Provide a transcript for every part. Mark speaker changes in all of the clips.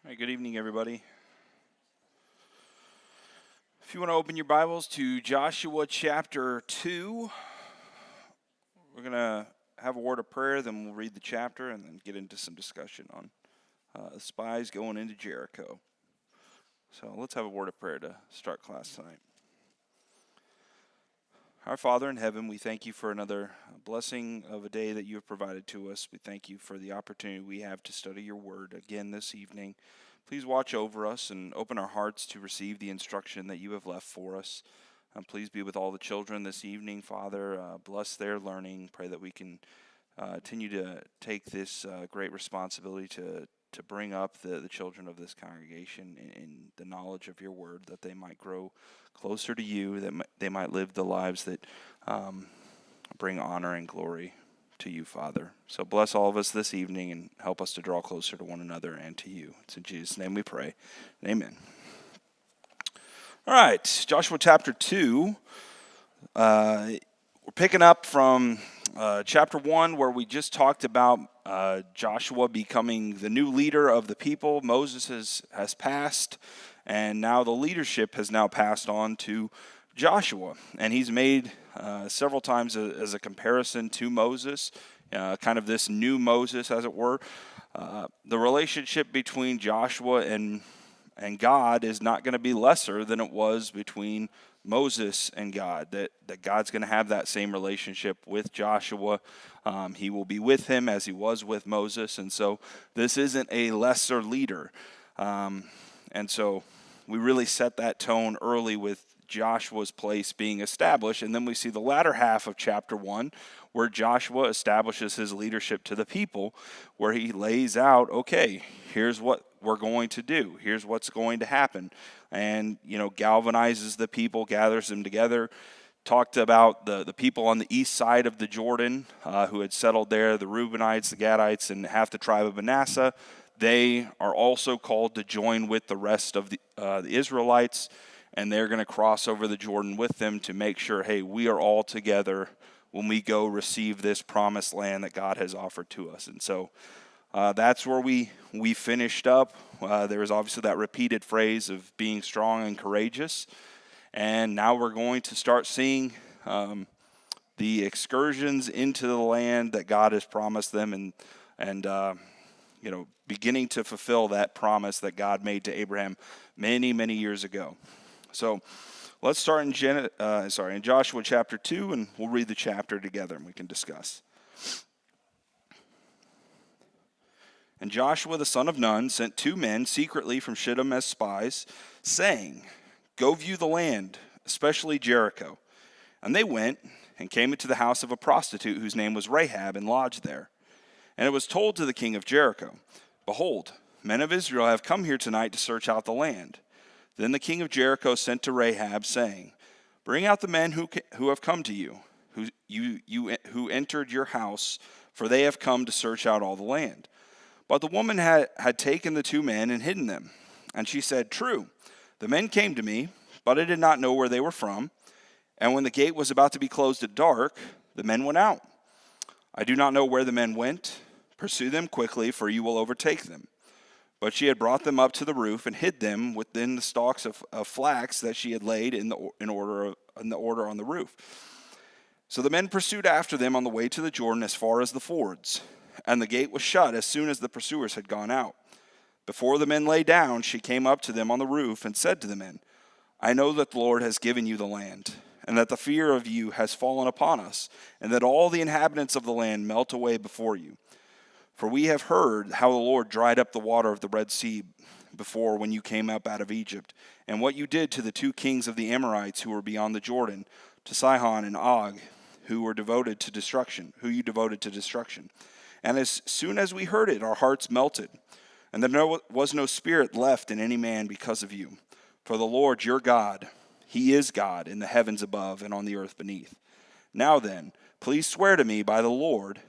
Speaker 1: All right, good evening, everybody. If you want to open your Bibles to Joshua chapter 2, we're going to have a word of prayer, then we'll read the chapter and then get into some discussion on the spies going into Jericho. So let's have a word of prayer to start class tonight. Our Father in heaven, we thank you for another blessing of a day that you have provided to us. We thank you for the opportunity we have to study your word again this evening. Please watch over us and open our hearts to receive the instruction that you have left for us. Please be with all the children this evening, Father. Bless their learning. Pray that we can continue to take this great responsibility to bring up the children of this congregation in the knowledge of your word, that they might grow closer to you, that they might live the lives that bring honor and glory to you, Father. So bless all of us this evening and help us to draw closer to one another and to you. It's in Jesus' name we pray. Amen. All right, Joshua chapter 2. We're picking up from chapter 1, where we just talked about Joshua becoming the new leader of the people. Moses has passed, and now the leadership has now passed on to Joshua. And he's made several times as a comparison to Moses, kind of this new Moses, as it were. The relationship between Joshua and God is not going to be lesser than it was between Moses and God, that God's going to have that same relationship with Joshua. He will be with him as he was with Moses, and so this isn't a lesser leader. And so we really set that tone early with Joshua's place being established, and then we see the latter half of chapter 1 where Joshua establishes his leadership to the people, where he lays out, okay, here's what we're going to do. Here's what's going to happen. And, galvanizes the people, gathers them together. Talked about the people on the east side of the Jordan who had settled there, the Reubenites, the Gadites, and half the tribe of Manasseh. They are also called to join with the rest of the Israelites, and they're going to cross over the Jordan with them to make sure, hey, we are all together when we go receive this promised land that God has offered to us. And so that's where we finished up. There was obviously that repeated phrase of being strong and courageous. And now we're going to start seeing the excursions into the land that God has promised them, and beginning to fulfill that promise that God made to Abraham many, many years ago. So let's start in Joshua chapter 2, and we'll read the chapter together and we can discuss. And Joshua the son of Nun sent 2 men secretly from Shittim as spies, saying, "Go view the land, especially Jericho." And they went and came into the house of a prostitute whose name was Rahab, and lodged there. And it was told to the king of Jericho, "Behold, men of Israel have come here tonight to search out the land." Then the king of Jericho sent to Rahab, saying, "Bring out the men who have come to you, who entered your house, for they have come to search out all the land." But the woman had taken the 2 men and hidden them. And she said, "True, the men came to me, but I did not know where they were from. And when the gate was about to be closed at dark, the men went out. I do not know where the men went. Pursue them quickly, for you will overtake them." But she had brought them up to the roof and hid them within the stalks of flax that she had laid in the order on the roof. So the men pursued after them on the way to the Jordan as far as the fords. And the gate was shut as soon as the pursuers had gone out. Before the men lay down, she came up to them on the roof and said to the men, "I know that the Lord has given you the land, and that the fear of you has fallen upon us, and that all the inhabitants of the land melt away before you. For we have heard how the Lord dried up the water of the Red Sea before when you came up out of Egypt, and what you did to the 2 kings of the Amorites who were beyond the Jordan, to Sihon and Og, who you devoted to destruction. And as soon as we heard it, our hearts melted, and there was no spirit left in any man because of you. For the Lord your God, he is God in the heavens above and on the earth beneath. Now then, please swear to me by the Lord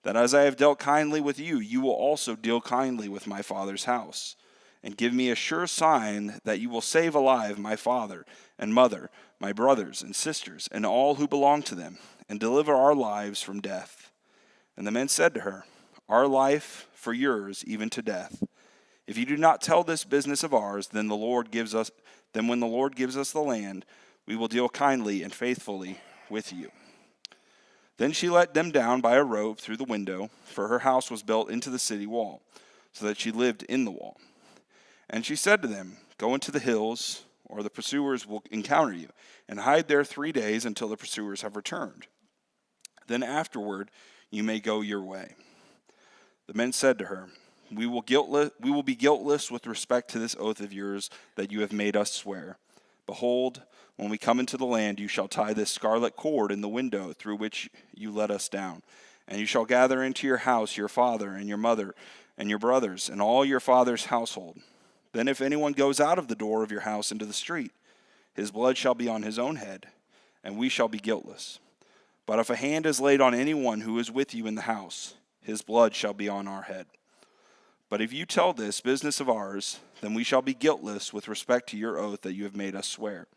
Speaker 1: that as I have dealt kindly with you, you will also deal kindly with my father's house. And give me a sure sign that you will save alive my father and mother, my brothers and sisters, and all who belong to them, and deliver our lives from death." And the men said to her, "Our life for yours, even to death. If you do not tell this business of ours, then when the Lord gives us the land, we will deal kindly and faithfully with you." Then she let them down by a rope through the window, for her house was built into the city wall, so that she lived in the wall. And she said to them, "Go into the hills, or the pursuers will encounter you, and hide there 3 days until the pursuers have returned. Then afterward you may go your way." The men said to her, we will be guiltless with respect to this oath of yours that you have made us swear. Behold, when we come into the land, you shall tie this scarlet cord in the window through which you let us down. And you shall gather into your house your father and your mother and your brothers and all your father's household. Then if anyone goes out of the door of your house into the street, his blood shall be on his own head, and we shall be guiltless. But if a hand is laid on anyone who is with you in the house, his blood shall be on our head. But if you tell this business of ours, then we shall be guiltless with respect to your oath that you have made us swear."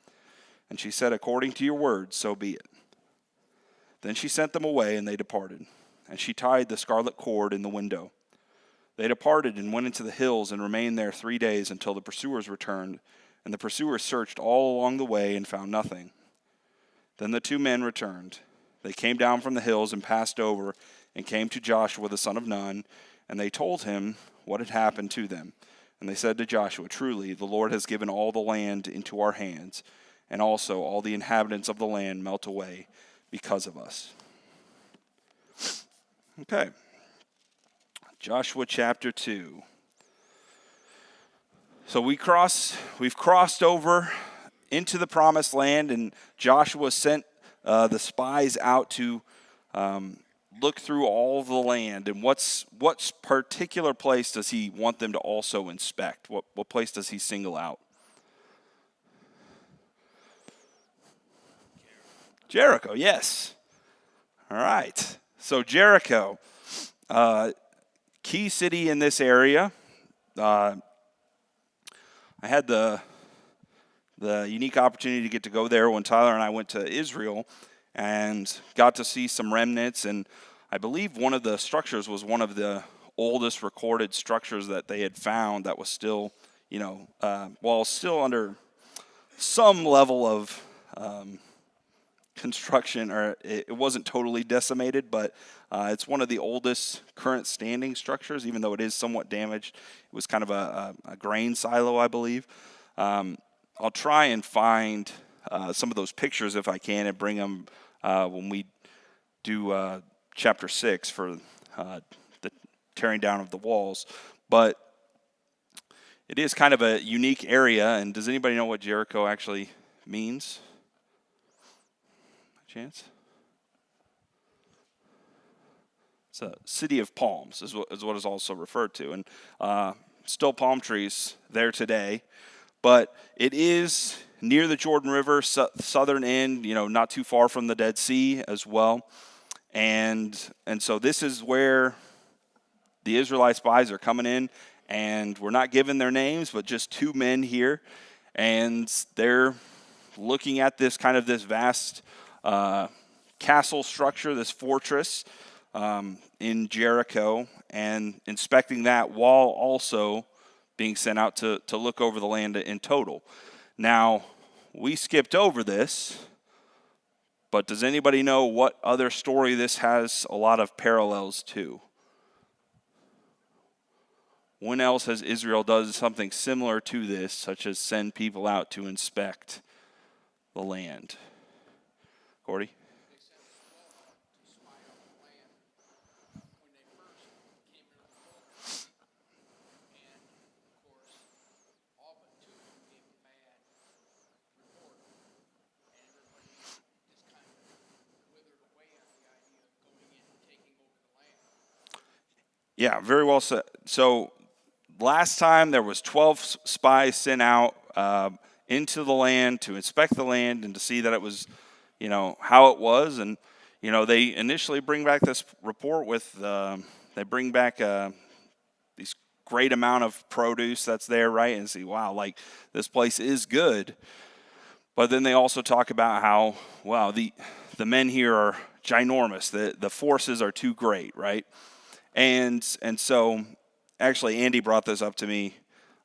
Speaker 1: And she said, "According to your word, so be it." Then she sent them away, and they departed. And she tied the scarlet cord in the window. They departed and went into the hills and remained there 3 days until the pursuers returned. And the pursuers searched all along the way and found nothing. Then the 2 men returned. They came down from the hills and passed over and came to Joshua the son of Nun, and they told him what had happened to them. And they said to Joshua, "Truly, the Lord has given all the land into our hands, and also all the inhabitants of the land melt away because of us." Okay. Joshua chapter 2. So we've crossed over into the promised land, and Joshua sent the spies out to look through all of the land. And what particular place does he want them to also inspect? What place does he single out? Jericho, yes. All right. So Jericho, key city in this area. I had the unique opportunity to get to go there when Tyler and I went to Israel and got to see some remnants. And I believe one of the structures was one of the oldest recorded structures that they had found that was still, while still under some level of construction, or it wasn't totally decimated, but it's one of the oldest current standing structures, even though it is somewhat damaged. It was kind of a grain silo, I believe. I'll try and find some of those pictures if I can and bring them when we do chapter 6 for the tearing down of the walls. But it is kind of a unique area. And does anybody know what Jericho actually means? Chance? It's a city of palms is what is also referred to. And still palm trees there today. But it is near the Jordan River, southern end, not too far from the Dead Sea as well. And so this is where the Israelite spies are coming in, and we're not given their names, but just 2 men here. And they're looking at this vast castle structure, this fortress in Jericho, and inspecting that while also being sent out to look over the land in total. Now, we skipped over this, but does anybody know what other story this has a lot of parallels to? When else has Israel done something similar to this, such as send people out to inspect the land? Gordy? Yeah, very well said. So last time there was 12 spies sent out into the land to inspect the land and to see that it was, how it was. And, they initially bring back this report with, they bring back these great amount of produce that's there, right? And see, wow, this place is good. But then they also talk about how, wow, the men here are ginormous. The forces are too great, right? And so actually, Andy brought this up to me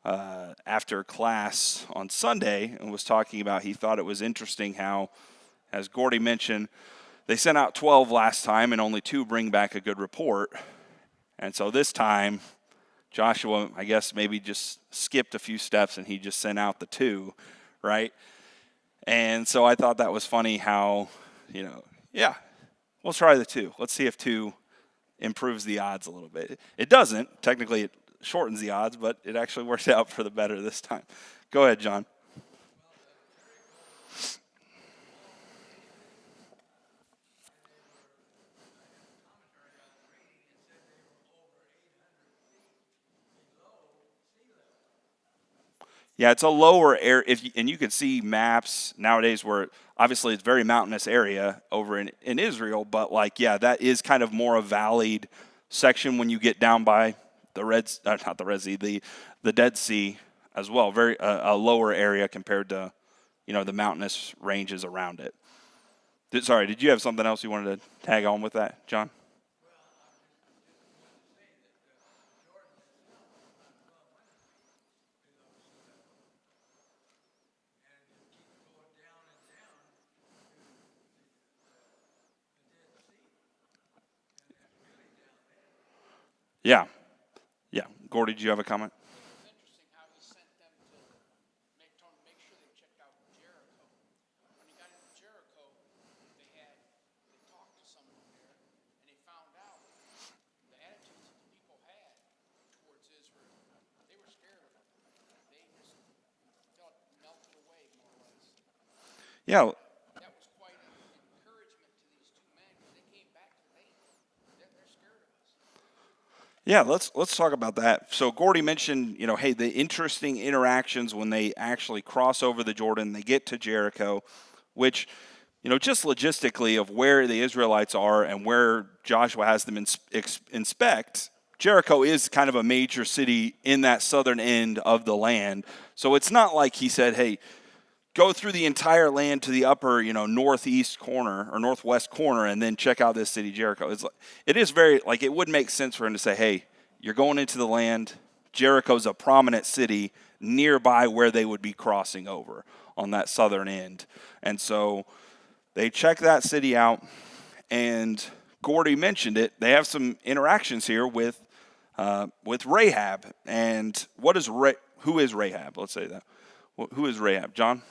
Speaker 1: after class on Sunday and was talking about he thought it was interesting how, as Gordy mentioned, they sent out 12 last time and only 2 bring back a good report. And so this time, Joshua, I guess, maybe just skipped a few steps and he just sent out the 2, right? And so I thought that was funny how, yeah, we'll try the 2. Let's see if 2 improves the odds a little bit. It doesn't. Technically, it shortens the odds, but it actually worked out for the better this time. Go ahead, John. Yeah, it's a lower area, and you can see maps nowadays where obviously it's very mountainous area over in Israel, but that is kind of more a valleyed section when you get down by not the Red Sea, the Dead Sea as well. Very a lower area compared to the mountainous ranges around it. Sorry, did you have something else you wanted to tag on with that, John? Yeah. Yeah. Gordy, did you have a comment?
Speaker 2: It's interesting how he sent them to make sure they checked out Jericho. When he got into Jericho, they talked to someone there, and they found out the attitudes that the people had towards Israel. They were scared of them. They just felt melted away, more or less.
Speaker 1: Yeah.
Speaker 2: That was quite an encouragement to these 2 men because they came back and they're scared of us.
Speaker 1: Yeah, let's talk about that. So Gordy mentioned, hey, the interesting interactions when they actually cross over the Jordan, they get to Jericho, which, just logistically of where the Israelites are and where Joshua has them inspect, Jericho is kind of a major city in that southern end of the land. So it's not like he said, hey, go through the entire land to the upper, northeast corner or northwest corner and then check out this city, Jericho. It is very, it would make sense for him to say, hey, you're going into the land. Jericho's a prominent city nearby where they would be crossing over on that southern end. And so they check that city out, and Gordy mentioned it. They have some interactions here with Rahab. And who is Rahab? Let's say that. Who is Rahab? John?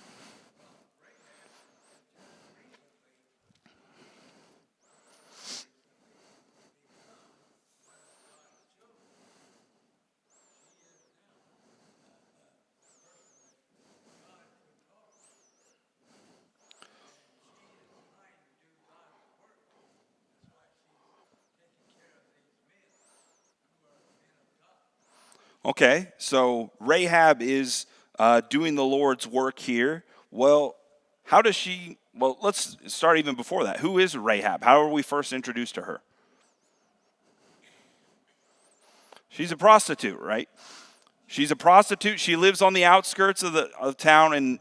Speaker 1: Okay, so Rahab is doing the Lord's work here. Well, how does she? Well, let's start even before that. Who is Rahab? How are we first introduced to her? She's a prostitute, right? She's a prostitute. She lives on the outskirts of the town, and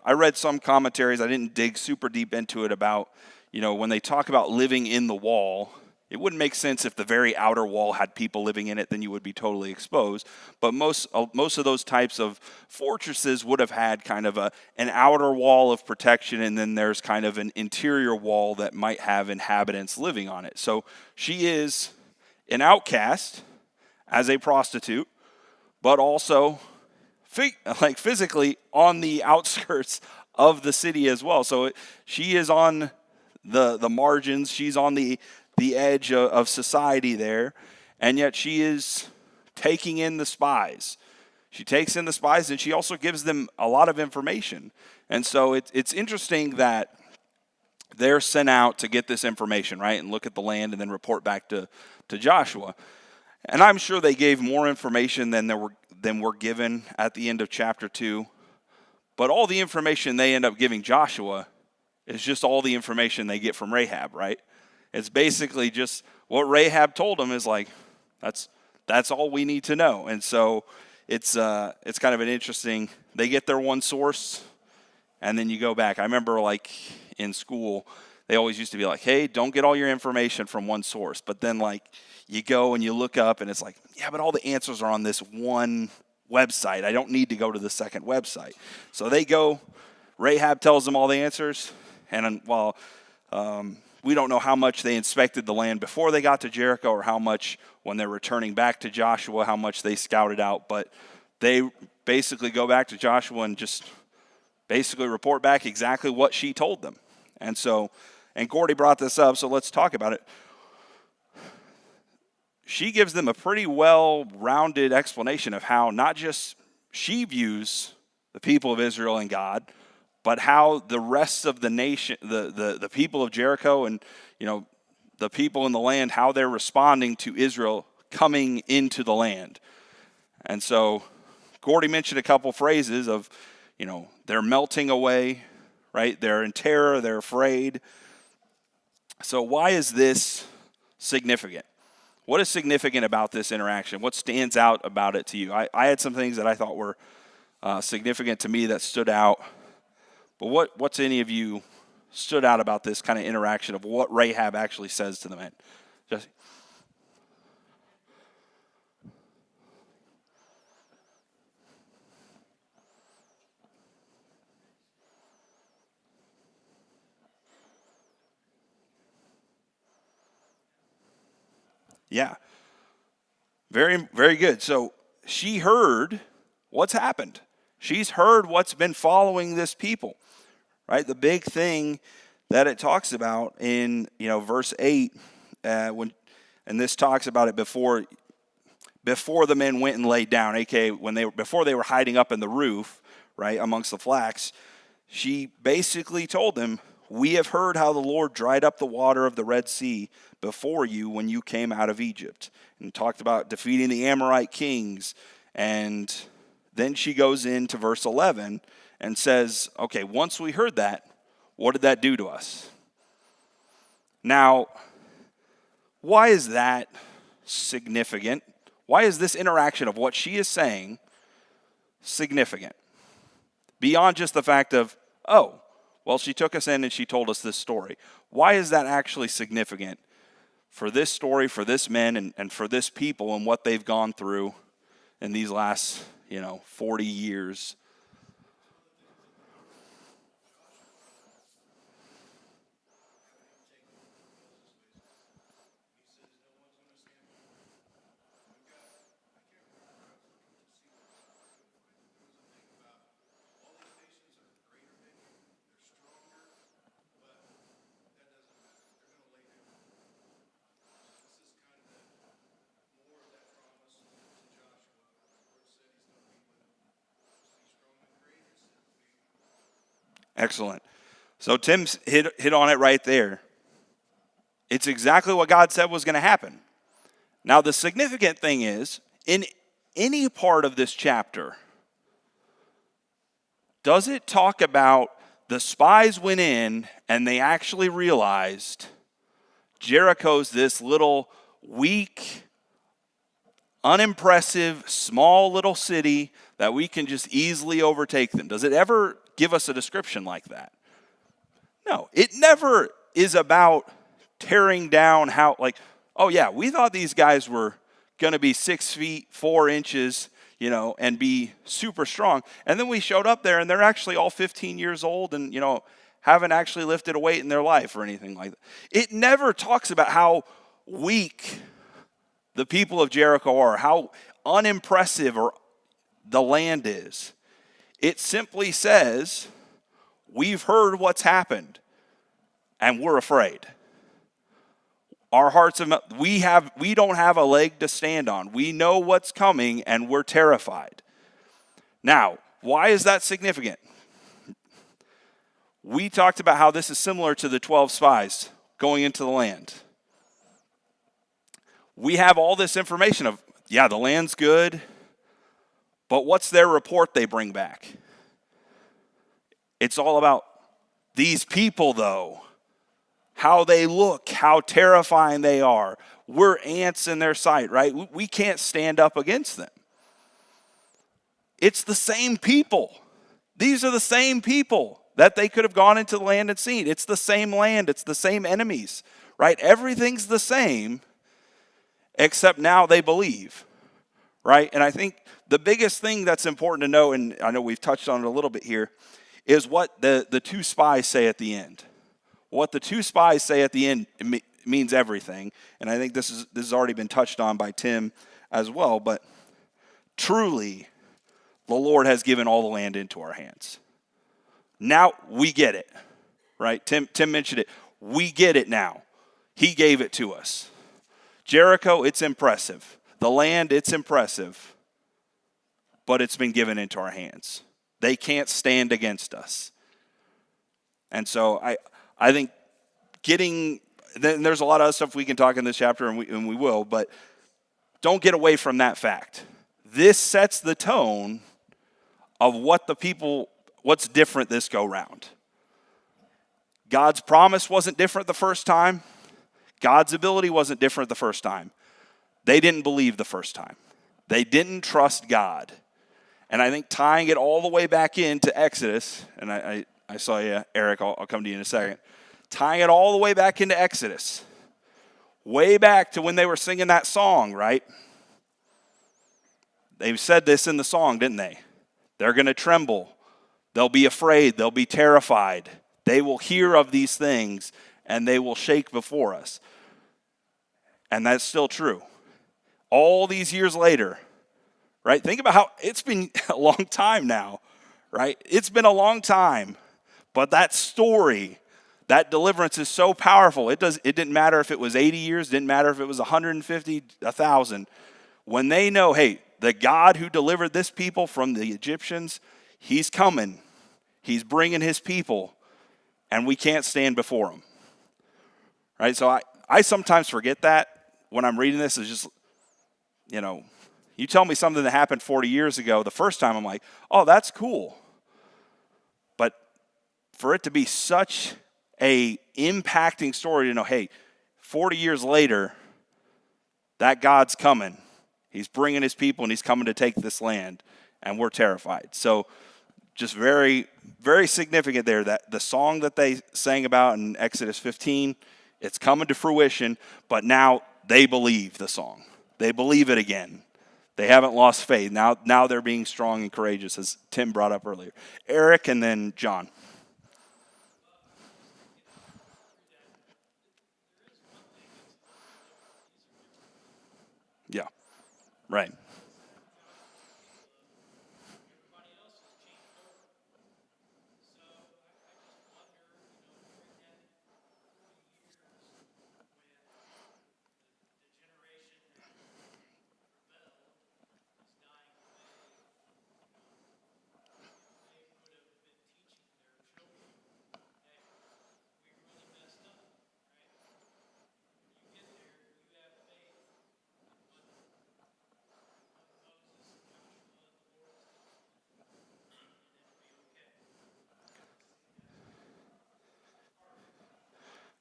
Speaker 1: I read some commentaries. I didn't dig super deep into it about when they talk about living in the wall. It wouldn't make sense if the very outer wall had people living in it, then you would be totally exposed. But most of those types of fortresses would have had kind of an outer wall of protection, and then there's kind of an interior wall that might have inhabitants living on it. So she is an outcast as a prostitute, but also physically on the outskirts of the city as well. So she is on the margins. She's on the edge of society there, and yet she is taking in the spies. She takes in the spies, and she also gives them a lot of information. And so it's interesting that they're sent out to get this information, right, and look at the land and then report back to Joshua. And I'm sure they gave more information than were given at the end of chapter 2. But all the information they end up giving Joshua is just all the information they get from Rahab, right? It's basically just what Rahab told them is that's all we need to know. And so it's kind of an interesting, they get their one source and then you go back. I remember in school, they always used to be like, hey, don't get all your information from one source. But then like you go and you look up and it's like, yeah, but all the answers are on this one website. I don't need to go to the second website. So they go, Rahab tells them all the answers. And while we don't know how much they inspected the land before they got to Jericho or how much when they're returning back to Joshua, how much they scouted out. But they basically go back to Joshua and just basically report back exactly what she told them. And so, and Gordy brought this up, so let's talk about it. She gives them a pretty well-rounded explanation of how not just she views the people of Israel and God, but how the rest of the nation, the people of Jericho and, the people in the land, how they're responding to Israel coming into the land. And so Gordy mentioned a couple phrases of, they're melting away, right? They're in terror, they're afraid. So why is this significant? What is significant about this interaction? What stands out about it to you? I had some things that I thought were significant to me that stood out. But what's any of you stood out about this kind of interaction of what Rahab actually says to the men? Jesse? Yeah. Very, very good. So she heard what's happened. She's heard what's been following this people, right? The big thing that it talks about in, verse 8, and this talks about it before the men went and laid down, aka before they were hiding up in the roof, right, amongst the flax. She basically told them, we have heard how the Lord dried up the water of the Red Sea before you when you came out of Egypt. And talked about defeating the Amorite kings. And then she goes into verse 11 and says, okay, once we heard that, what did that do to us? Now, why is that significant? Why is this interaction of what she is saying significant? Beyond just the fact of, oh, well, she took us in and she told us this story. Why is that actually significant for this story, for this men, and for this people and what they've gone through in these last, 40 years? Excellent. So Tim's hit on it right there. It's exactly what God said was going to happen. Now, the significant thing is, in any part of this chapter, does it talk about the spies went in and they actually realized Jericho's this little weak, unimpressive, small little city that we can just easily overtake them? Does it ever give us a description like that? No, it never is about tearing down how, oh yeah, we thought these guys were going to be 6 feet, 4 inches, and be super strong. And then we showed up there and they're actually all 15 years old and, haven't actually lifted a weight in their life or anything like that. It never talks about how weak the people of Jericho are, how unimpressive or the land is. It simply says, we've heard what's happened, and we're afraid. Our hearts we don't have a leg to stand on. We know what's coming, and we're terrified. Now, why is that significant? We talked about how this is similar to the 12 spies going into the land. We have all this information of, yeah, the land's good, but what's their report they bring back? It's all about these people, though, how they look, how terrifying they are. We're ants in their sight, right? We can't stand up against them. It's the same people. These are the same people that they could have gone into the land and seen. It's the same land. It's the same enemies, right? Everything's the same, except now they believe, right? And I think the biggest thing that's important to know, and I know we've touched on it a little bit here, is what the two spies say at the end. What the two spies say at the end means everything. And I think this has already been touched on by Tim as well. But truly, the Lord has given all the land into our hands. Now we get it, right? Tim mentioned it. We get it now. He gave it to us. Jericho, it's impressive. The land, it's impressive. But it's been given into our hands. They can't stand against us. And so I think there's a lot of other stuff we can talk in this chapter, and we will, but don't get away from that fact. This sets the tone of what's different this go round. God's promise wasn't different the first time. God's ability wasn't different the first time. They didn't believe the first time. They didn't trust God. And I think tying it all the way back into Exodus, and I saw you, Eric, I'll come to you in a second. Tying it all the way back into Exodus, way back to when they were singing that song, right? They said this in the song, didn't they? They're going to tremble. They'll be afraid. They'll be terrified. They will hear of these things, and they will shake before us. And that's still true. All these years later, right? Think about how it's been a long time now, right? It's been a long time. But that story, that deliverance is so powerful. It didn't matter if it was 80 years, didn't matter if it was 150, 1,000. When they know, hey, the God who delivered this people from the Egyptians, he's coming. He's bringing his people, and we can't stand before him. Right? So I sometimes forget that when I'm reading this. Is just, you tell me something that happened 40 years ago, the first time I'm like, oh, that's cool. But for it to be such a impacting story to know, hey, 40 years later, that God's coming. He's bringing his people, and he's coming to take this land, and we're terrified. So just very, very significant there that the song that they sang about in Exodus 15, it's coming to fruition, but now they believe the song. They believe it again. They haven't lost faith. Now they're being strong and courageous, as Tim brought up earlier. Eric and then John. Yeah, right.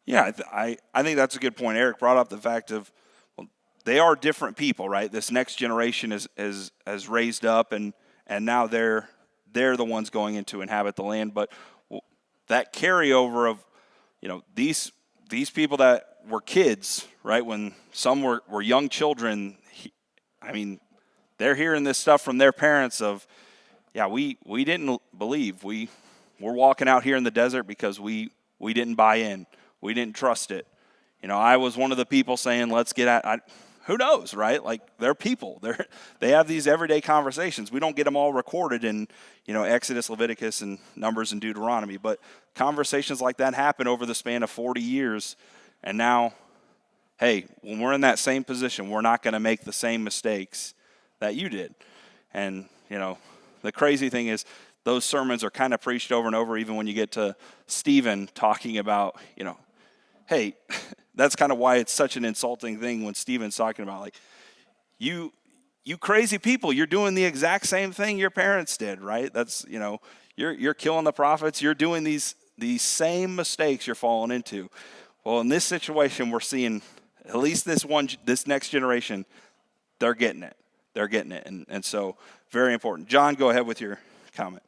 Speaker 1: Yeah, I think that's a good point. Eric brought up the fact of, well, they are different people, right? This next generation has raised up, and now they're the ones going in to inhabit the land. But that carryover of, these people that were kids, right? When some were young children, they're hearing this stuff from their parents of, yeah, we didn't believe. We're walking out here in the desert because we didn't buy in. We didn't trust it. I was one of the people saying, let's get at, who knows, right? Like, they're people. They have these everyday conversations. We don't get them all recorded in, Exodus, Leviticus, and Numbers and Deuteronomy. But conversations like that happen over the span of 40 years. And now, hey, when we're in that same position, we're not going to make the same mistakes that you did. And, the crazy thing is, those sermons are kind of preached over and over, even when you get to Stephen talking about, hey, that's kind of why it's such an insulting thing when Stephen's talking about, like, you crazy people, you're doing the exact same thing your parents did, right? That's, you're killing the prophets. You're doing these same mistakes you're falling into. Well, in this situation, we're seeing at least this next generation, they're getting it. They're getting it. And so very important. John, go ahead with your comment.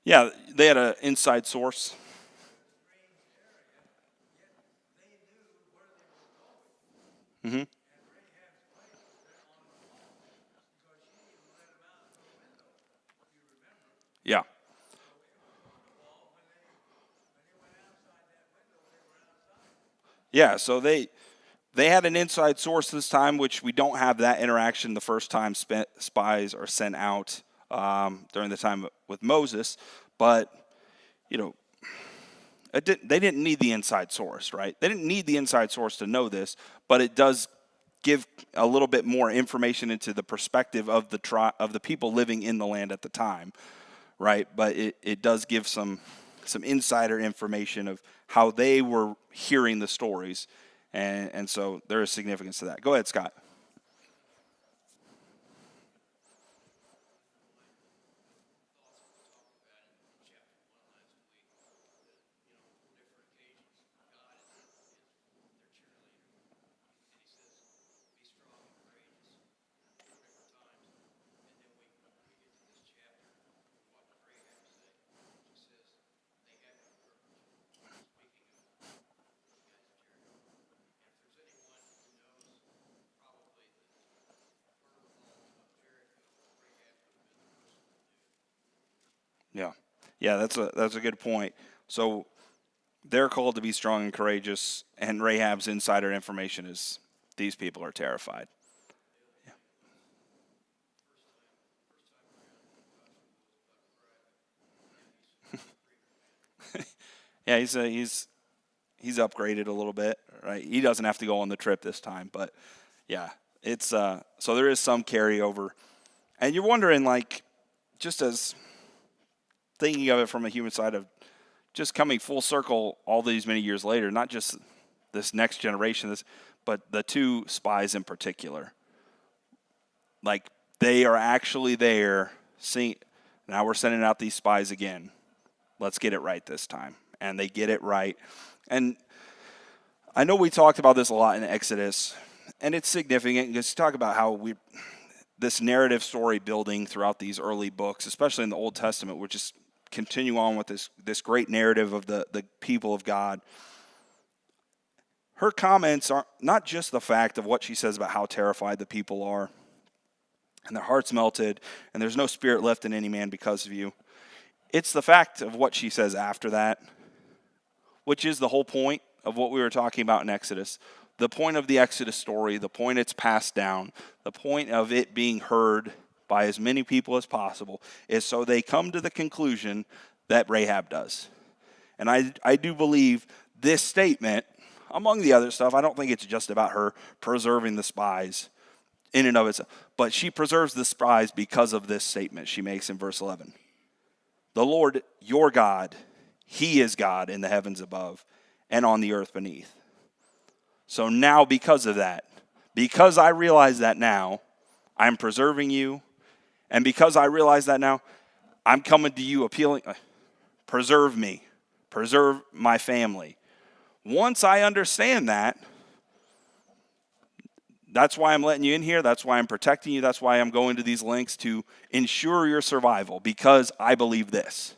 Speaker 1: Yeah, they had an inside source. Hmm. Yeah. Yeah, so they had an inside source this time, which we don't have that interaction the first time spies are sent out during the time with Moses. But you know, they didn't need the inside source, right? They didn't need the inside source to know this, but it does give a little bit more information into the perspective of of the people living in the land at the time, right? But it does give some insider information of how they were hearing the stories, and so there is significance to that. Go ahead, Scott. Yeah, yeah, that's a good point. So they're called to be strong and courageous, and Rahab's insider information is these people are terrified. Yeah, he's upgraded a little bit, right? He doesn't have to go on the trip this time, but yeah, it's so there is some carryover, and you're wondering like just as thinking of it from a human side of just coming full circle all these many years later, not just this next generation, but the two spies in particular, like they are actually there. See, now we're sending out these spies again. Let's get it right this time, and they get it right, and I know we talked about this a lot in Exodus, and it's significant because you talk about how this narrative story building throughout these early books, especially in the Old Testament, which is continue on with this great narrative of the people of God. Her comments are not just the fact of what she says about how terrified the people are, and their hearts melted, and there's no spirit left in any man because of you. It's the fact of what she says after that, which is the whole point of what we were talking about in Exodus. The point of the Exodus story, the point it's passed down, the point of it being heard by as many people as possible is so they come to the conclusion that Rahab does. And I do believe this statement, among the other stuff, I don't think it's just about her preserving the spies in and of itself, but she preserves the spies because of this statement she makes in verse 11. The Lord, your God, he is God in the heavens above and on the earth beneath. So now because of that, because I realize that now, I'm preserving you. And because I realize that now, I'm coming to you appealing, preserve me, preserve my family. Once I understand that, that's why I'm letting you in here. That's why I'm protecting you. That's why I'm going to these lengths to ensure your survival, because I believe this.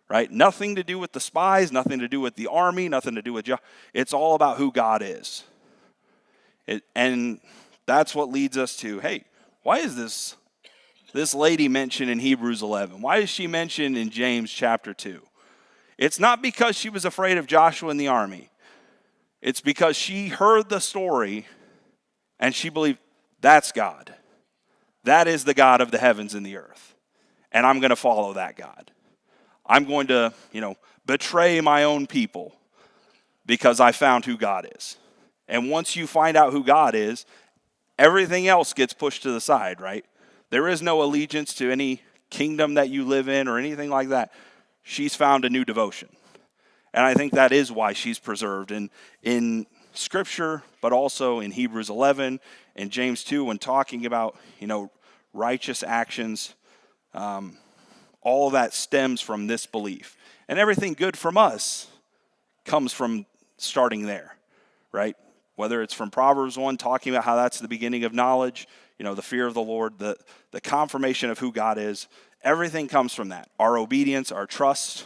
Speaker 1: Right? Nothing to do with the spies, nothing to do with the army, nothing to do with it's all about who God is. And that's what leads us to, hey, why is this lady mentioned in Hebrews 11? Why is she mentioned in James chapter 2? It's not because she was afraid of Joshua and the army. It's because she heard the story and she believed that's God. That is the God of the heavens and the earth. And I'm going to follow that God. I'm going to, betray my own people because I found who God is. And once you find out who God is, everything else gets pushed to the side, right? There is no allegiance to any kingdom that you live in or anything like that. She's found a new devotion. And I think that is why she's preserved in Scripture, but also in Hebrews 11 and James 2 when talking about, righteous actions. All of that stems from this belief. And everything good from us comes from starting there, right? Whether it's from Proverbs 1, talking about how that's the beginning of knowledge, the fear of the Lord, the confirmation of who God is. Everything comes from that. Our obedience, our trust,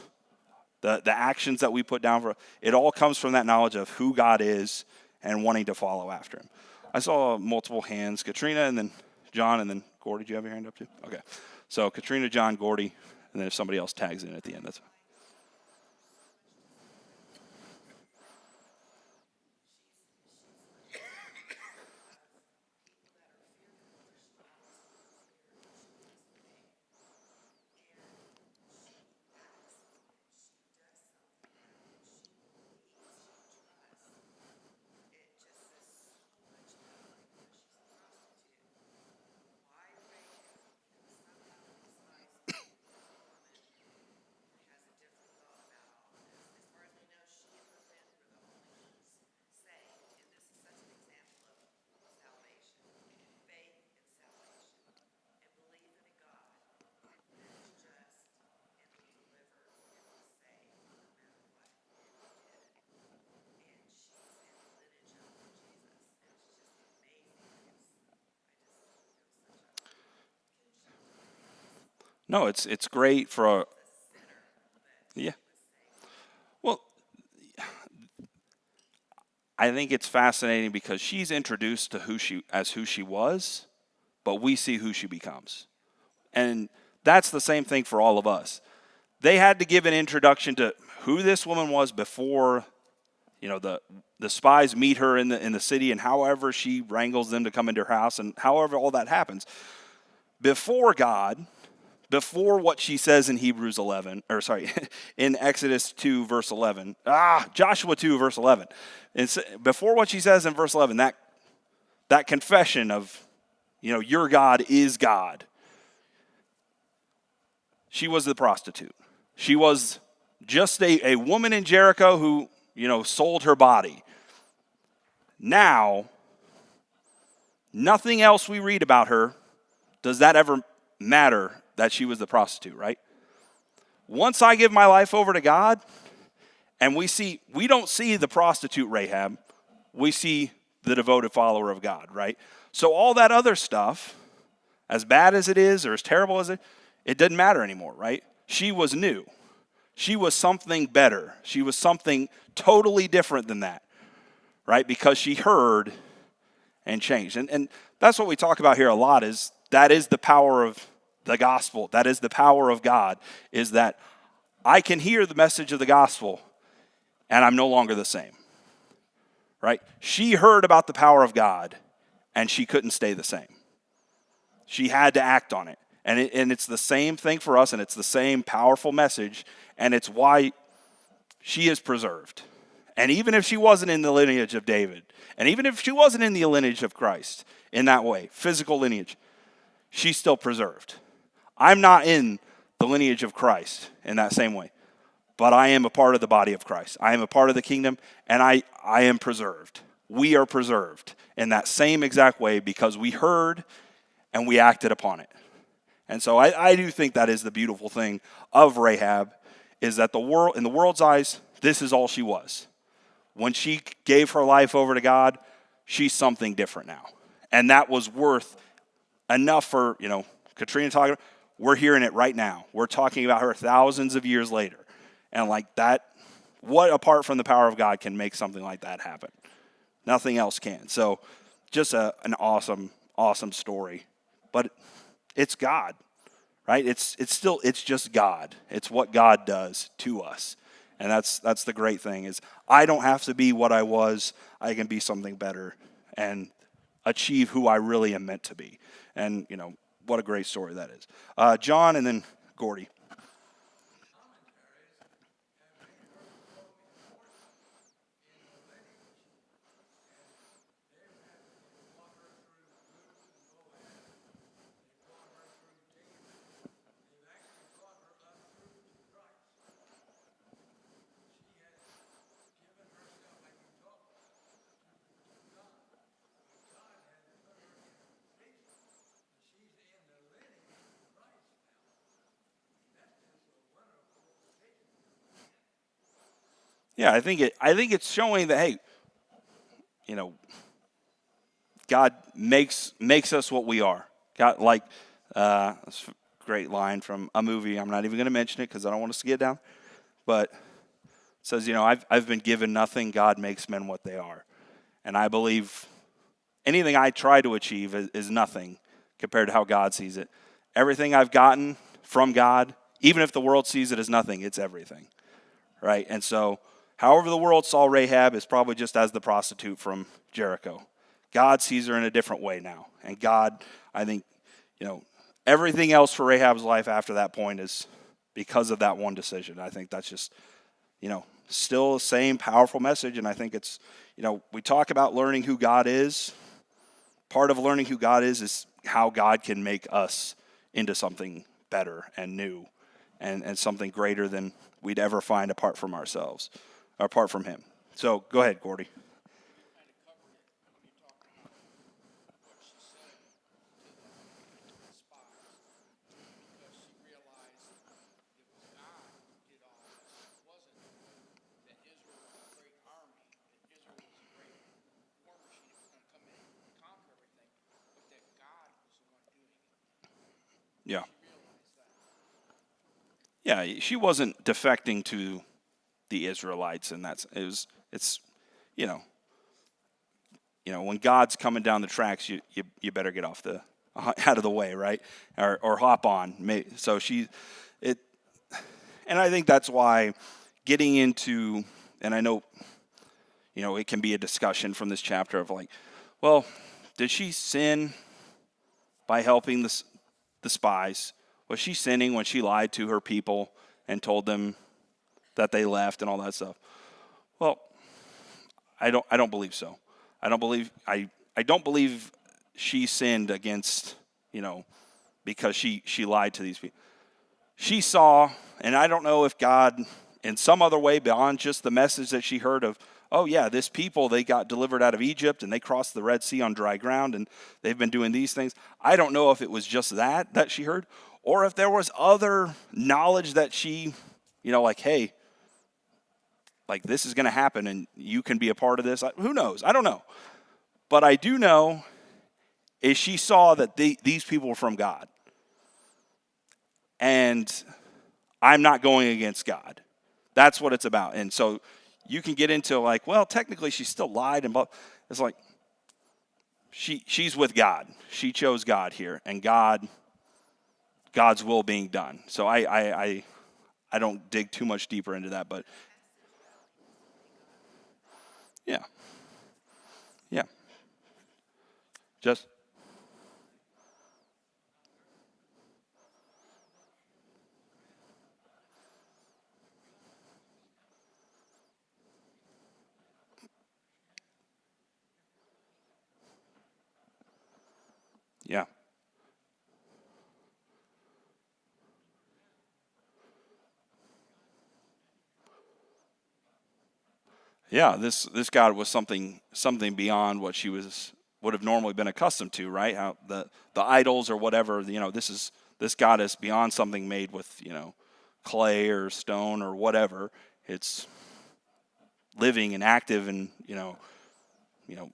Speaker 1: the actions that we put down for it all comes from that knowledge of who God is and wanting to follow after him. I saw multiple hands, Katrina and then John and then Gordy. Did you have your hand up too? Okay. So Katrina, John, Gordy, and then if somebody else tags in at the end, that's fine. No, it's great for a, yeah. Well, I think it's fascinating because she's introduced to who she was, but we see who she becomes. And that's the same thing for all of us. They had to give an introduction to who this woman was before, the spies meet her in the city, and however she wrangles them to come into her house, and however all that happens. Before God, before what she says in in Exodus 2 verse 11, Joshua 2 verse 11. Before what she says in verse 11, that confession of, your God is God. She was the prostitute. She was just a woman in Jericho who, sold her body. Now, nothing else we read about her, does that ever matter that she was the prostitute, right? Once I give my life over to God, and we don't see the prostitute Rahab, we see the devoted follower of God, right? So all that other stuff, as bad as it is or as terrible as it doesn't matter anymore, right? She was new. She was something better. She was something totally different than that, right? Because she heard and changed. And that's what we talk about here a lot, is that is the power of the gospel. That is the power of God, is that I can hear the message of the gospel and I'm no longer the same, right? She heard about the power of God and she couldn't stay the same. She had to act on it. And it's the same thing for us, and it's the same powerful message, and it's why she is preserved. And even if she wasn't in the lineage of David, and even if she wasn't in the lineage of Christ in that way, physical lineage, she's still preserved. I'm not in the lineage of Christ in that same way, but I am a part of the body of Christ. I am a part of the kingdom, and I am preserved. We are preserved in that same exact way because we heard and we acted upon it. And so I do think that is the beautiful thing of Rahab, is that in the world's eyes, this is all she was. When she gave her life over to God, she's something different now. And that was worth enough for, Katrina talking about. We're hearing it right now. We're talking about her thousands of years later. And like that, what apart from the power of God can make something like that happen? Nothing else can. So just an awesome, awesome story. But it's God, right? It's just God. It's what God does to us. And that's the great thing, is I don't have to be what I was. I can be something better and achieve who I really am meant to be. And, what a great story that is. John and then Gordy. Yeah, I think it's showing that, hey, God makes us what we are. God, like great line from a movie. I'm not even going to mention it because I don't want us to get down. But it says, I've been given nothing. God makes men what they are. And I believe anything I try to achieve is nothing compared to how God sees it. Everything I've gotten from God, even if the world sees it as nothing, it's everything, right? And so however the world saw Rahab is probably just as the prostitute from Jericho. God sees her in a different way now. And God, I think, everything else for Rahab's life after that point is because of that one decision. I think that's just, still the same powerful message. And I think it's, we talk about learning who God is. Part of learning who God is how God can make us into something better and new and something greater than we'd ever find apart from ourselves, apart from him. So go ahead, Gordy.
Speaker 2: Kind of covered it when you talked about what she said to the spies, because she realized it was God who did all this. It wasn't that Israel was a great army, that Israel was a great war machine that was going to come in and conquer everything, but that God was the one doing it.
Speaker 1: Yeah.
Speaker 2: She realized that.
Speaker 1: Yeah, she wasn't defecting to the Israelites, and it's when God's coming down the tracks, you better get off out of the way, right, or hop on. So and I think that's why getting into, and I know, it can be a discussion from this chapter of like, well, did she sin by helping the spies? Was she sinning when she lied to her people and told them that they left and all that stuff? Well, I don't believe so. I don't believe she sinned against, because she lied to these people. She saw, and I don't know if God in some other way beyond just the message that she heard of, oh yeah, this people, they got delivered out of Egypt and they crossed the Red Sea on dry ground and they've been doing these things. I don't know if it was just that she heard, or if there was other knowledge that she, like, hey, like this is going to happen and you can be a part of this. Who knows? I don't know. But I do know is she saw that these people were from God. And I'm not going against God. That's what it's about. And so you can get into like, well, technically she still lied. It's like she's with God. She chose God here. And God's will being done. So I don't dig too much deeper into that. But yeah. Yeah. Just. Yeah. Yeah, this God was something beyond what she would have normally been accustomed to, right? How the idols or whatever, this God is beyond something made with, clay or stone or whatever. It's living and active and,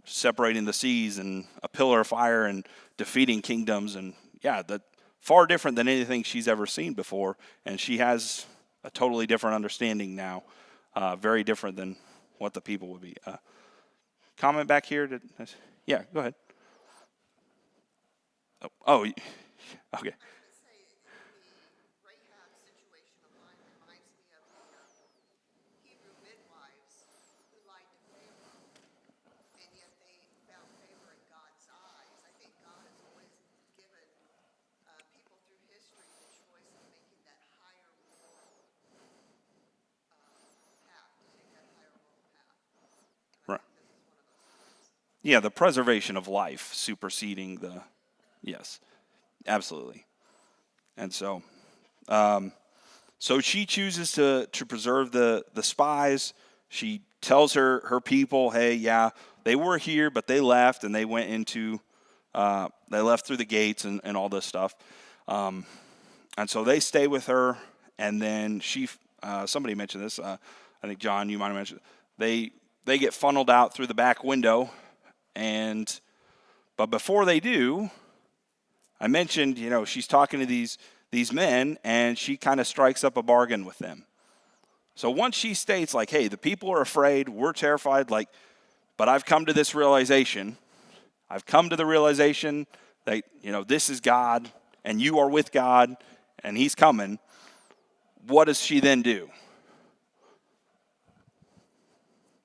Speaker 1: separating the seas and a pillar of fire and defeating kingdoms, and yeah, that far different than anything she's ever seen before, and she has a totally different understanding now, very different than what the people would be. Comment back here? Yeah, go ahead. Oh, okay. Right. Yeah, the preservation of life superseding yes, absolutely. And so she chooses to preserve the spies. She tells her people, hey, yeah, they were here, but they left and they went they left through the gates and all this stuff. And so they stay with her, and then somebody mentioned this, I think John, you might have mentioned, they get funneled out through the back window, but before they do, I mentioned, she's talking to these these men, and she kind of strikes up a bargain with them. So once she states, like, hey, the people are afraid, we're terrified, like, but I've come to this realization. I've come to the realization that, this is God, and you are with God, and he's coming. What does she then do?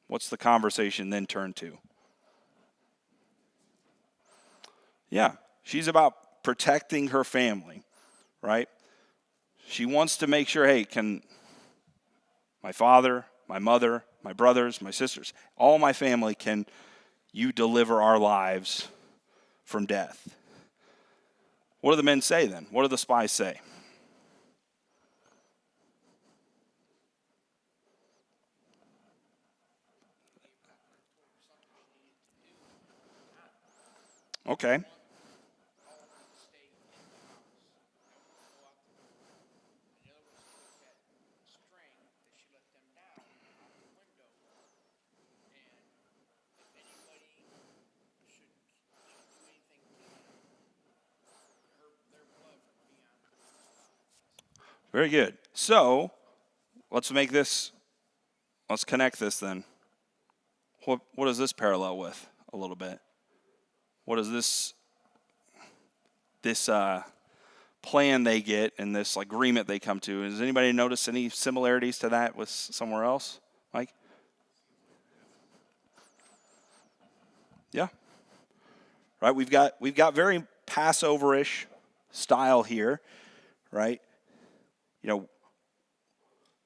Speaker 1: What's the conversation then turn to? Yeah, she's about protecting her family, right? She wants to make sure, hey, can my father, my mother, my brothers, my sisters, all my family, can you deliver our lives from death? What do the men say then? What do the spies say? Okay. Very good. So let's connect this then. What does this parallel with a little bit? What is this plan they get and this agreement they come to? Does anybody notice any similarities to that with somewhere else? Mike? Yeah. Right, we've got very Passover-ish style here, right?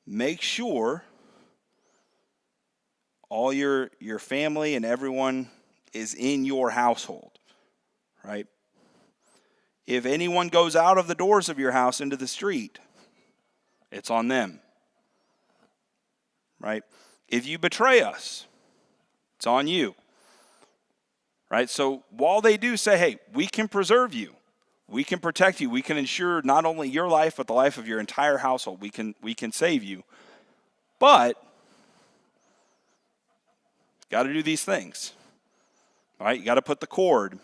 Speaker 1: Make sure all your family and everyone is in your household, right? If anyone goes out of the doors of your house into the street, it's on them, right? If you betray us, it's on you, right? So while they do say, hey, we can preserve you, we can protect you, we can ensure not only your life, but the life of your entire household, we can save you, but got to do these things, right? You got to put the cord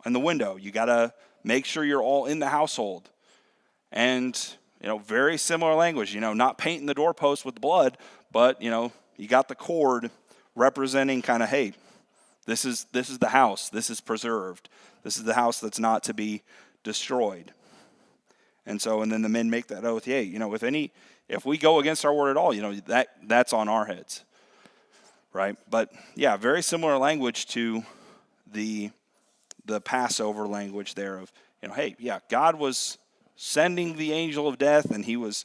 Speaker 1: in the window. You got to make sure you're all in the household. And, very similar language, not painting the doorpost with blood, but, you got the cord representing kind of, hey, this is the house. This is preserved. This is the house that's not to be destroyed. And then the men make that oath, yeah, if we go against our word at all, that's on our heads. Right? But yeah, very similar language to the Passover language there of, hey, yeah, God was sending the angel of death, and he was,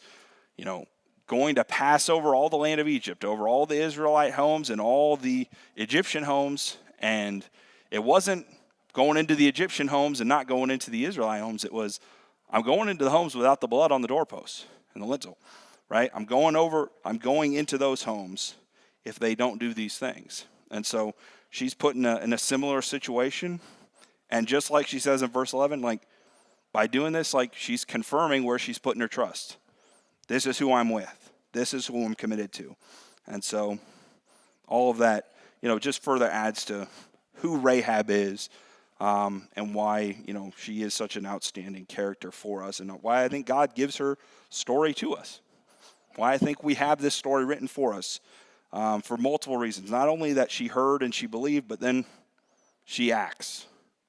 Speaker 1: going to pass over all the land of Egypt, over all the Israelite homes and all the Egyptian homes. And it wasn't going into the Egyptian homes and not going into the Israelite homes. It was, I'm going into the homes without the blood on the doorposts and the lintel, right? I'm going into those homes if they don't do these things. And so she's put in a similar situation. And just like she says in verse 11, by doing this, she's confirming where she's putting her trust. This is who I'm with. This is who I'm committed to. And so all of that, just further adds to who Rahab is, and why, she is such an outstanding character for us, and why I think God gives her story to us. Why I think we have this story written for us, for multiple reasons. Not only that she heard and she believed, but then she acts,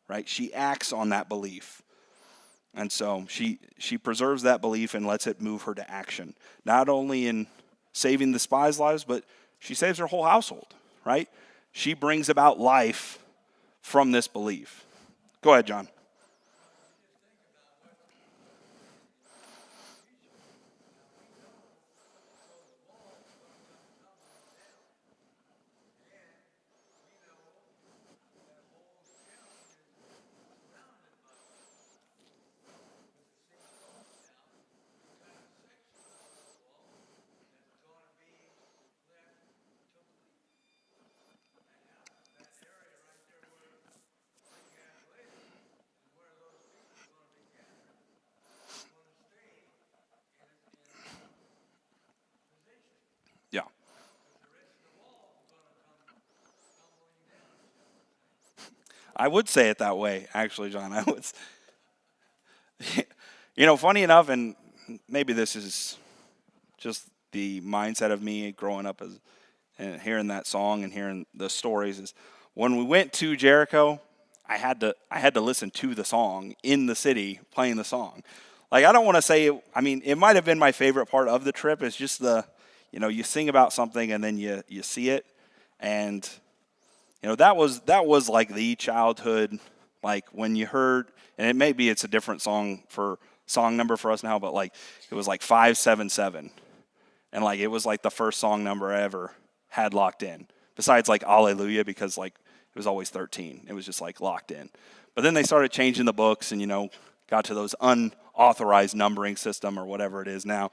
Speaker 1: right? She acts on that belief. And so she preserves that belief and lets it move her to action. Not only in saving the spies' lives, but she saves her whole household, right? She brings about life from this belief. Go ahead, John. Yeah. I would say it that way, actually, John. Funny enough, and maybe this is just the mindset of me growing up and hearing that song and hearing the stories, is when we went to Jericho, I had to listen to the song in the city playing the song. Like, I don't want to say it might have been my favorite part of the trip. It's just you sing about something and then you see it, and that was like the childhood, like when you heard, and it's a different song number for us now, but like it was like 577, and like it was like the first song number I ever had locked in, besides like Alleluia, because like it was always 13. It was just like locked in. But then they started changing the books and got to those unauthorized numbering system or whatever it is now.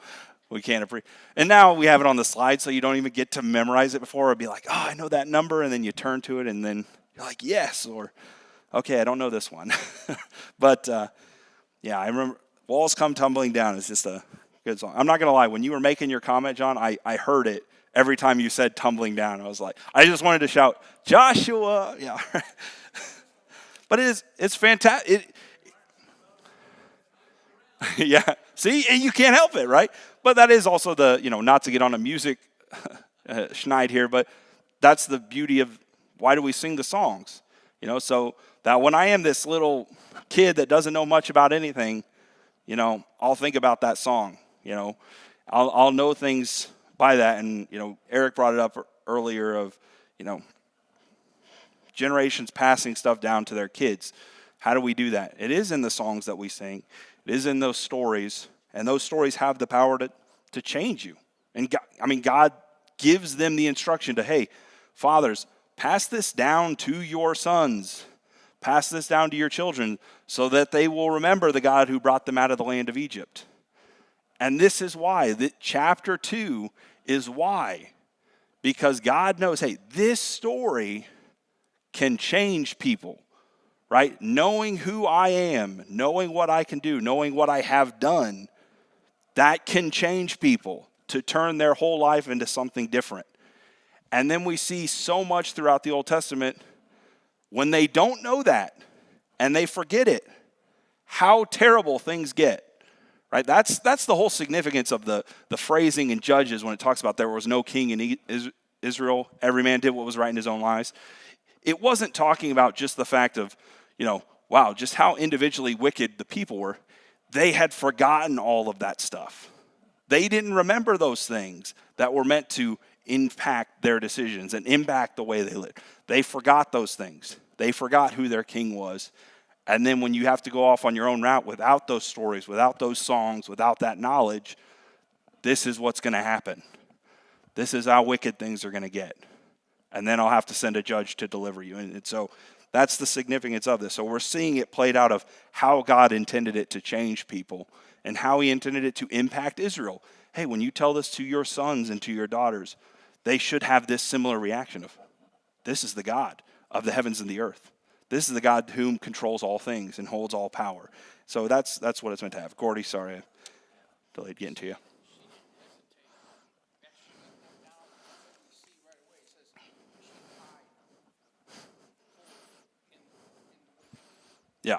Speaker 1: We can't and now we have it on the slide, so you don't even get to memorize it before. It'd be like, oh, I know that number, and then you turn to it, and then you're like, yes, or okay, I don't know this one. But yeah, I remember Walls Come Tumbling Down is just a good song. I'm not gonna lie, when you were making your comment, John, I heard it every time you said tumbling down. I was like, I just wanted to shout, Joshua, yeah. But it's fantastic. Yeah, see, you can't help it, right? But that is also not to get on a music schneid here, but that's the beauty of why do we sing the songs? So that when I am this little kid that doesn't know much about anything, I'll think about that song. I'll know things by that. And, Eric brought it up earlier of, generations passing stuff down to their kids. How do we do that? It is in the songs that we sing. It is in those stories, and those stories have the power to change you. And God gives them the instruction to, hey, fathers, pass this down to your sons. Pass this down to your children so that they will remember the God who brought them out of the land of Egypt. And this is why. Chapter 2 is why. Because God knows, hey, this story can change people. Right? Knowing who I am, knowing what I can do, knowing what I have done, that can change people to turn their whole life into something different. And then we see so much throughout the Old Testament when they don't know that and they forget it, how terrible things get. Right? That's the whole significance of the phrasing in Judges when it talks about there was no king in Israel. Every man did what was right in his own eyes. It wasn't talking about just the fact of, wow, just how individually wicked the people were. They had forgotten all of that stuff. They didn't remember those things that were meant to impact their decisions and impact the way they lived. They forgot those things. They forgot who their king was. And then when you have to go off on your own route without those stories, without those songs, without that knowledge, this is what's going to happen. This is how wicked things are going to get. And then I'll have to send a judge to deliver you. And so that's the significance of this. So we're seeing it played out of how God intended it to change people and how he intended it to impact Israel. Hey, when you tell this to your sons and to your daughters, they should have this similar reaction of, this is the God of the heavens and the earth. This is the God whom controls all things and holds all power. So that's what it's meant to have. Gordy, sorry, I delayed getting to you. Yeah.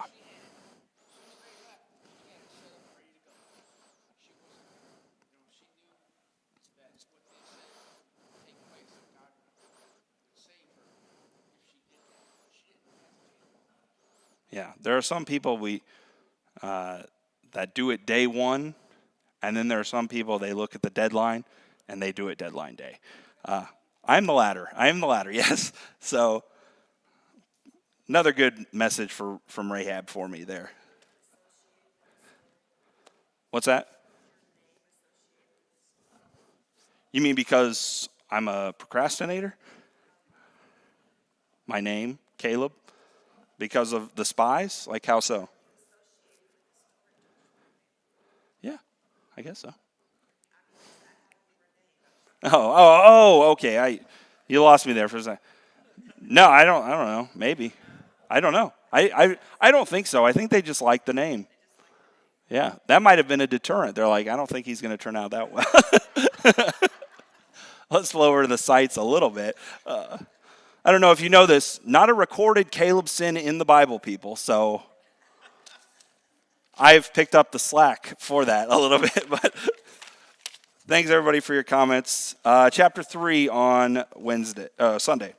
Speaker 1: Yeah, there are some people that do it day one, and then there are some people, they look at the deadline and they do it deadline day. I'm the latter. I am the latter, yes. So another good message from Rahab for me there. What's that? You mean because I'm a procrastinator? My name, Caleb? Because of the spies? Like how so? Yeah, I guess so. Okay. You lost me there for a second. No, I don't know. Maybe. I don't know. I don't think so. I think they just like the name. Yeah, that might have been a deterrent. They're like, I don't think he's going to turn out that well. Let's lower the sights a little bit. I don't know if you know this, not a recorded Caleb sin in the Bible, people. So I've picked up the slack for that a little bit, but thanks everybody for your comments. Chapter 3 on Sunday.